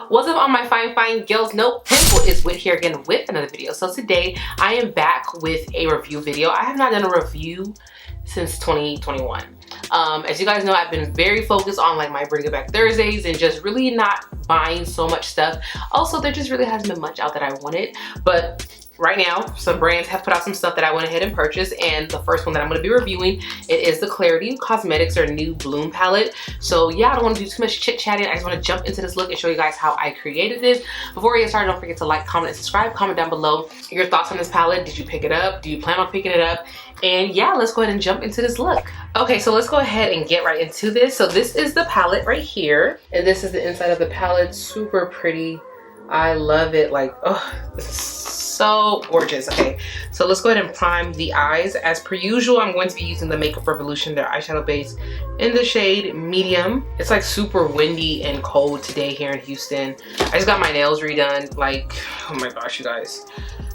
What's up, all my fine girls? No pimple is Whit here again with another video. So today I am back with a review video. I have not done a review since 2021. As you guys know, I've been very focused on like my Bring It Back Thursdays and just really not buying so much stuff. Also, there just really hasn't been much out that I wanted, but right now some brands have put out some stuff that I went ahead and purchased, and the first one that I'm going to be reviewing, it is the Klarity Kosmetics or new Bloom palette. So yeah, I don't want to do too much chit chatting. I just want to jump into this look and show you guys how I created this. Before we get started, don't forget to like, comment, and subscribe. Comment down below your thoughts on this palette. Did you pick it up? Do you plan on picking it up? And yeah, let's go ahead and jump into this look. Okay, so let's go ahead and get right into this. So this is the palette right here, and this is the inside of the palette. Super pretty. I love it. Like, oh, this is so gorgeous. Okay, so let's go ahead and prime the eyes. As per usual, I'm going to be using the Makeup Revolution, their eyeshadow base, in the shade medium. It's like super windy and cold today here in Houston. I just got my nails redone. Like, oh my gosh, you guys.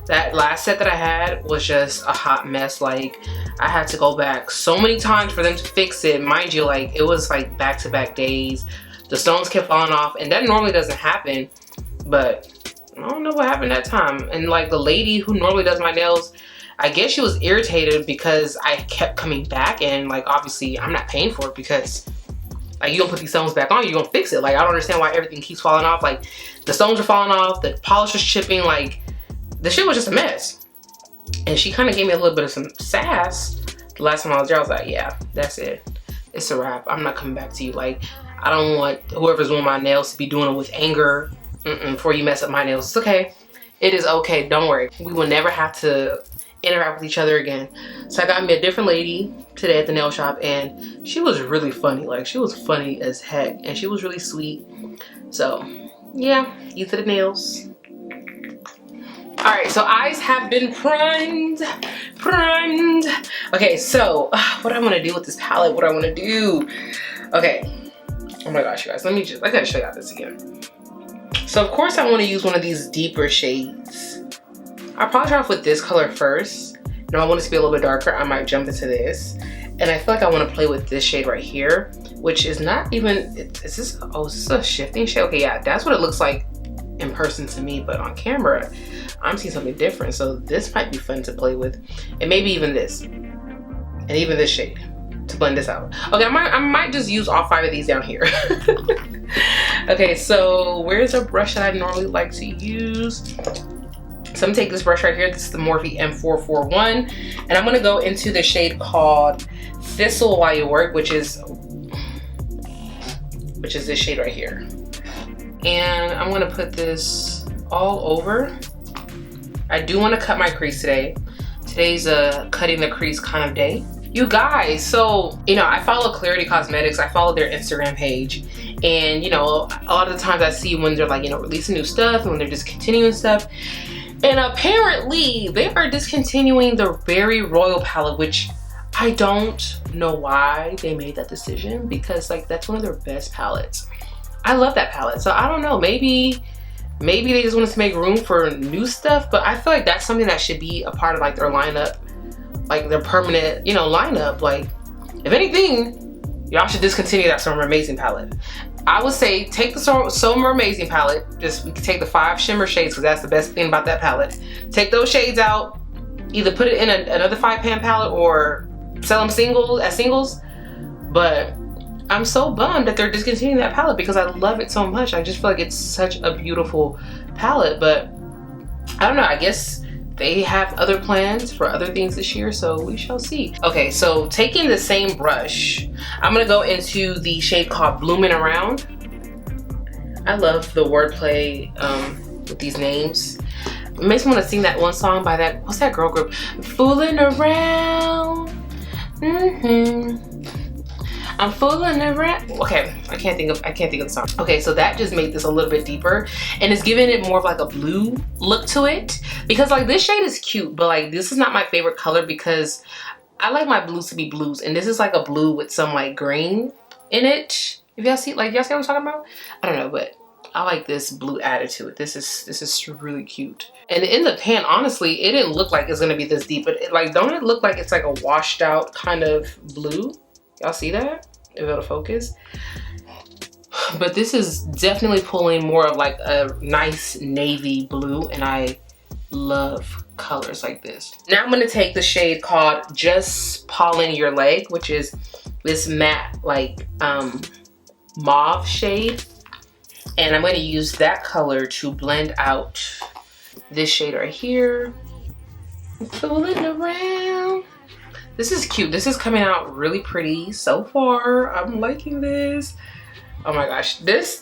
That last set that I had was just a hot mess. Like, I had to go back so many times for them to fix it. Mind you, like, it was like back-to-back days. The stones kept falling off, and that normally doesn't happen, but I don't know what happened that time. And like the lady who normally does my nails, I guess she was irritated because I kept coming back, and like obviously I'm not paying for it because like you gonna put these stones back on, you're gonna fix it. Like I don't understand why everything keeps falling off. Like the stones are falling off, the polish was chipping, like the shit was just a mess. And she kind of gave me a little bit of some sass the last time I was there. I was like, yeah, that's it. It's a wrap. I'm not coming back to you. Like, I don't want whoever's doing my nails to be doing it with anger. Before you mess up my nails. It's okay. It is okay. Don't worry. We will never have to interact with each other again. So I got me a different lady today at the nail shop, and she was really funny. Like, she was funny as heck, and she was really sweet. So yeah, these are the nails. Alright, so eyes have been primed. Okay, so what do I want to do with this palette? What do I want to do? Okay. Oh my gosh, you guys. I gotta show y'all this again. So of course I want to use one of these deeper shades. I'll probably start off with this color first. Now I want it to be a little bit darker. I might jump into this. And I feel like I want to play with this shade right here, which is not even, is this a shifting shade? Okay, yeah, that's what it looks like in person to me, but on camera, I'm seeing something different. So this might be fun to play with. And maybe even this. And even this shade to blend this out. Okay, I might just use all 5 of these down here. Okay, so where's a brush that I normally like to use? So I'm gonna take this brush right here. This is the Morphe M441, and I'm gonna go into the shade called Thistle While You Work, which is this shade right here. And I'm gonna put this all over. I do want to cut my crease today. Today's a cutting the crease kind of day. You guys, so, you know, I follow Klarity Kosmetics. I follow their Instagram page. And, you know, a lot of the times I see when they're like, you know, releasing new stuff and when they're discontinuing stuff. And apparently they are discontinuing the Very Royal palette, which I don't know why they made that decision, because like that's one of their best palettes. I love that palette. So I don't know, maybe they just wanted to make room for new stuff, but I feel like that's something that should be a part of like their lineup, like their permanent, you know, lineup. Like, if anything, y'all should discontinue that Summer Amazing palette. I would say take the Summer Amazing palette, we can take the 5 shimmer shades, because that's the best thing about that palette. Take those shades out, either put it in another 5-pan palette or sell them as singles. But I'm so bummed that they're discontinuing that palette because I love it so much. I just feel like it's such a beautiful palette, but I don't know, I guess they have other plans for other things this year, so we shall see. Okay, so taking the same brush, I'm gonna go into the shade called Bloomin' Around. I love the wordplay with these names. It makes me want to sing that one song by that, what's that girl group? Fooling Around. I'm fooling around. Okay, I can't think of the song. Okay, so that just made this a little bit deeper, and it's giving it more of like a blue look to it, because like this shade is cute, but like this is not my favorite color because I like my blues to be blues, and this is like a blue with some like green in it. If y'all see, like, y'all see what I'm talking about? I don't know, but I like this blue added to it. This is really cute. And in the pan, honestly, it didn't look like it's gonna be this deep, but like, don't it look like it's like a washed out kind of blue? Y'all see that? If it'll focus. But this is definitely pulling more of like a nice navy blue, and I love colors like this. Now I'm gonna take the shade called Just Pollen Your Leg, which is this matte like mauve shade, and I'm going to use that color to blend out this shade right here. Fooling around. This is cute. This is coming out really pretty so far. I'm liking this. Oh my gosh, this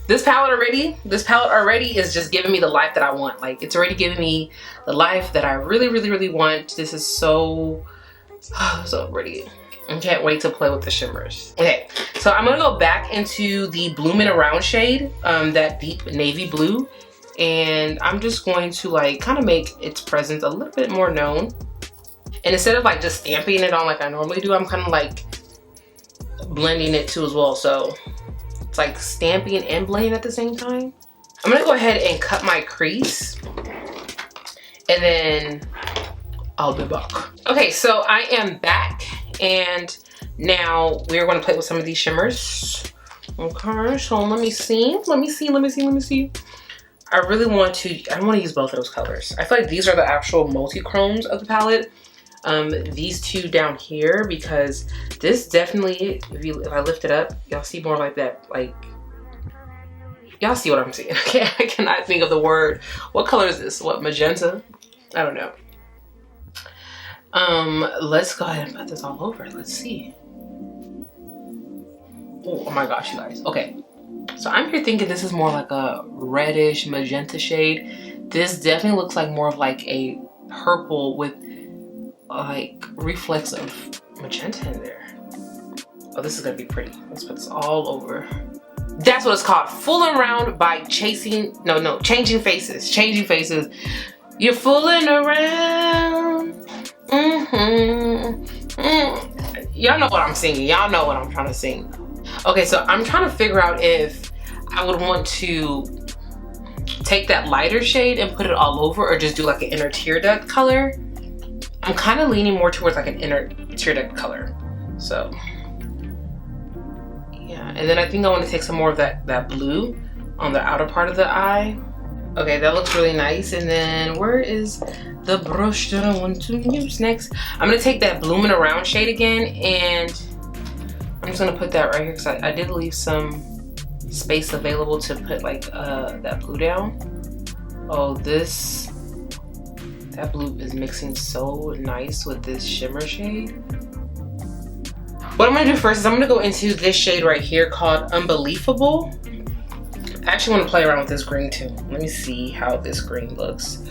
this palette already is just giving me the life that I want. Like, it's already giving me the life that I really want. This is so pretty. I can't wait to play with the shimmers. Okay, so I'm gonna go back into the Bloomin' Around shade, that deep navy blue, and I'm just going to like kind of make its presence a little bit more known. And instead of like just stamping it on like I normally do, I'm kind of like blending it too as well. So it's like stamping and blending at the same time. I'm gonna go ahead and cut my crease, and then I'll be back. Okay, so I am back, and now we're going to play with some of these shimmers. Okay, so let me see. I really want to, I want to use both of those colors. I feel like these are the actual multi-chromes of the palette. These two down here, because this definitely, if I lift it up, y'all see more like that, like, y'all see what I'm seeing. Okay, I cannot think of the word. What color is this? What, magenta? I don't know. Let's go ahead and put this all over. Let's see. Oh my gosh, you guys. Okay, so I'm here thinking this is more like a reddish magenta shade. This definitely looks like more of like a purple with like reflex of magenta in there. Oh, this is gonna be pretty. Let's put this all over. That's what it's called. Fooling around by changing faces. You're fooling around. Y'all know what I'm singing. Y'all know what I'm trying to sing. Okay, so I'm trying to figure out if I would want to take that lighter shade and put it all over, or just do like an inner tear duct color. I'm kind of leaning more towards like an inner tear duct color. So yeah, and then I think I want to take some more of that blue on the outer part of the eye. Okay, that looks really nice. And then where is the brush that I want to use next? I'm gonna take that Bloomin' Around shade again, and I'm just gonna put that right here because I did leave some space available to put like that blue down. Oh, that blue is mixing so nice with this shimmer shade. What I'm gonna do first is I'm gonna go into this shade right here called Unbelievable. I actually want to play around with this green too. Let me see how this green looks.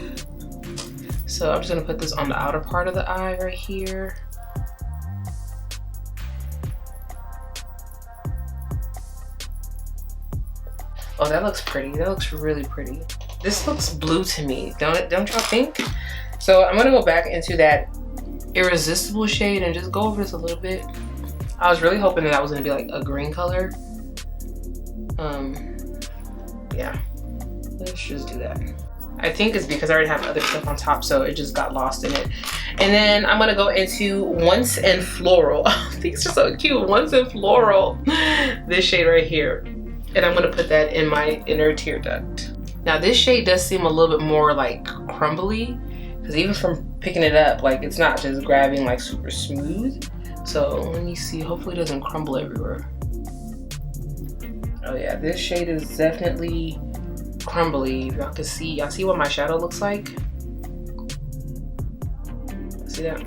So I'm just gonna put this on the outer part of the eye right here. Oh, that looks pretty. That looks really pretty. This looks blue to me, don't y'all think? So I'm gonna go back into that Irresistible shade and just go over this a little bit. I was really hoping that was gonna be like a green color. Yeah, let's just do that. I think it's because I already have other stuff on top, so it just got lost in it. And then I'm gonna go into Once and Floral. These are so cute. Once and Floral. This shade right here. And I'm gonna put that in my inner tear duct. Now this shade does seem a little bit more like crumbly, because even from picking it up, like it's not just grabbing like super smooth. So let me see, hopefully it doesn't crumble everywhere. Oh yeah, this shade is definitely crumbly. Y'all can see, y'all see what my shadow looks like? See that?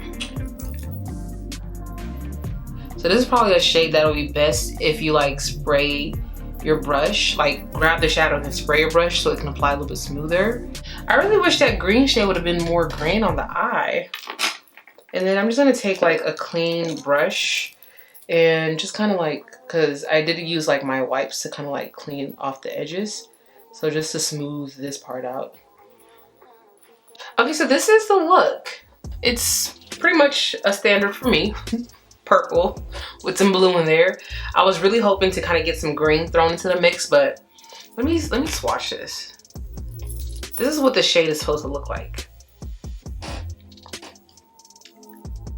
So this is probably a shade that'll be best if you like spray your brush, like grab the shadow and then spray your brush so it can apply a little bit smoother. I really wish that green shade would have been more green on the eye. And then I'm just gonna take like a clean brush and just kind of like, because I did use like my wipes to kind of like clean off the edges. So just to smooth this part out. Okay, so this is the look. It's pretty much a standard for me. Purple with some blue in there. I was really hoping to kind of get some green thrown into the mix, but let me swatch this. This is what the shade is supposed to look like.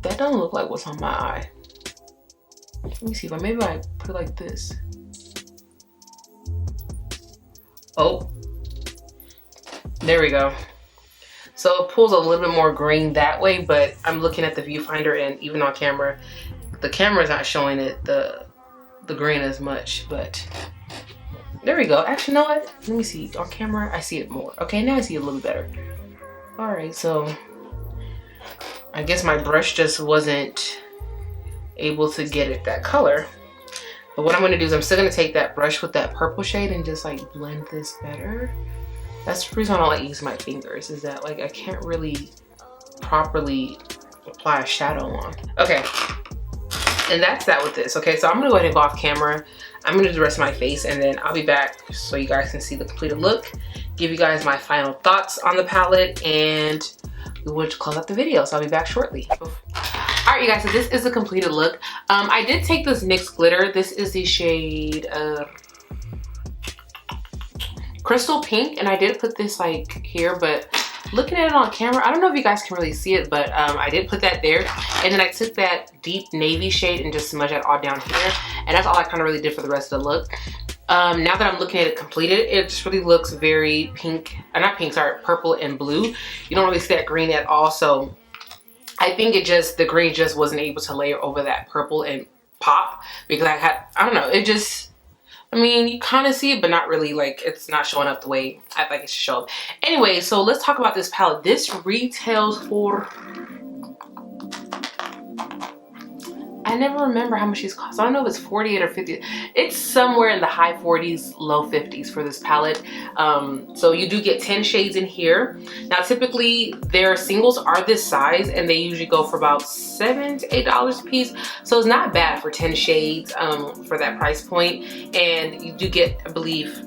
That don't look like what's on my eye. Let me see if maybe I put it like this. Oh, there we go. So it pulls a little bit more green that way, but I'm looking at the viewfinder, and even on camera, the camera's not showing it the green as much, but there we go. Actually, you know what? Let me see. On camera, I see it more. Okay, now I see it a little better. All right, so I guess my brush just wasn't able to get it that color. But what I'm gonna do is I'm still gonna take that brush with that purple shade and just like blend this better. That's the reason I don't like using my fingers, is that like I can't really properly apply a shadow on. Okay, and that's that with this. Okay, so I'm gonna go ahead and go off camera. I'm gonna do the rest of my face, and then I'll be back so you guys can see the completed look, give you guys my final thoughts on the palette, and we will close out the video. So I'll be back shortly. All right, you guys, so this is the completed look. I did take this NYX glitter. This is the shade Crystal Pink, and I did put this like here, but looking at it on camera, I don't know if you guys can really see it, but I did put that there. And then I took that deep navy shade and just smudged it all down here. And that's all I kind of really did for the rest of the look. Now that I'm looking at it completed, it just really looks very pink, not pink, sorry, purple and blue. You don't really see that green at all. So I think the green just wasn't able to layer over that purple and pop, because I don't know, it just, I mean, you kind of see it, but not really, like, it's not showing up the way I'd like it to show up. Anyway, so let's talk about this palette. This retails for, I never remember how much these cost. I don't know if it's 48 or 50. It's somewhere in the high 40s, low 50s for this palette. So you do get 10 shades in here. Now, typically their singles are this size, and they usually go for about $7 to $8 a piece. So it's not bad for 10 shades for that price point. And you do get, I believe,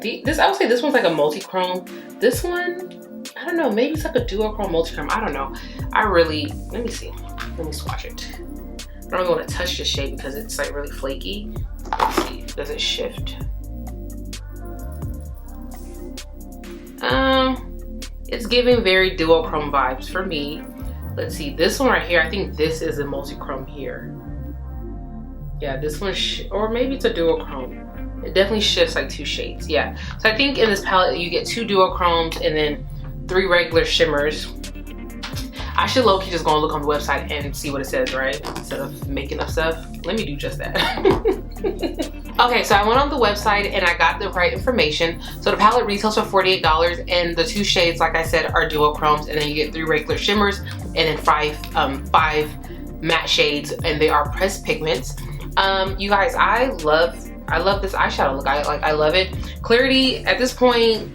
I would say this one's like a multi-chrome. This one, I don't know, maybe it's like a duochrome multi-chrome. I don't know. Let me see. Let me swatch it. I don't really want to touch this shade because it's like really flaky. Let's see, does it shift? It's giving very duochrome vibes for me. Let's see, this one right here, I think this is a multi-chrome here. Yeah, this one, or maybe it's a duochrome. It definitely shifts like 2 shades, yeah. So I think in this palette, you get 2 duochromes and then 3 regular shimmers. I should low-key just go and look on the website and see what it says, right? Instead of making up stuff. Let me do just that. Okay, so I went on the website and I got the right information. So the palette retails for $48, and the 2 shades, like I said, are duochromes, and then you get 3 regular shimmers and then 5 matte shades, and they are pressed pigments. You guys, I love this eyeshadow look. I love it. Clarity, at this point,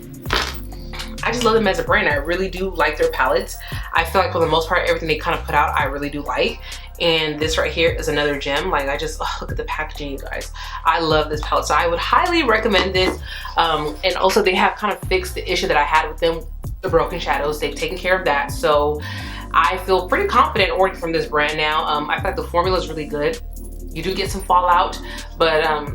I just love them as a brand. I really do like their palettes. I feel like for the most part, everything they kind of put out, I really do like. And this right here is another gem. Like, I just, look at the packaging, you guys. I love this palette. So I would highly recommend this. And also they have kind of fixed the issue that I had with them, the broken shadows. They've taken care of that. So I feel pretty confident ordering from this brand now. I feel like the formula is really good. You do get some fallout, but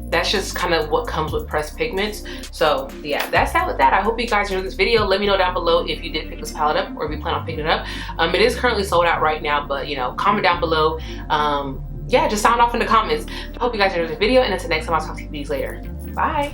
that's just kind of what comes with pressed pigments. So yeah, that's that with that. I hope you guys enjoyed this video. Let me know down below if you did pick this palette up or if you plan on picking it up. It is currently sold out right now, but you know, comment down below. Yeah, just sound off in the comments. I hope you guys enjoyed this video, and until next time, I'll talk to you later. Bye.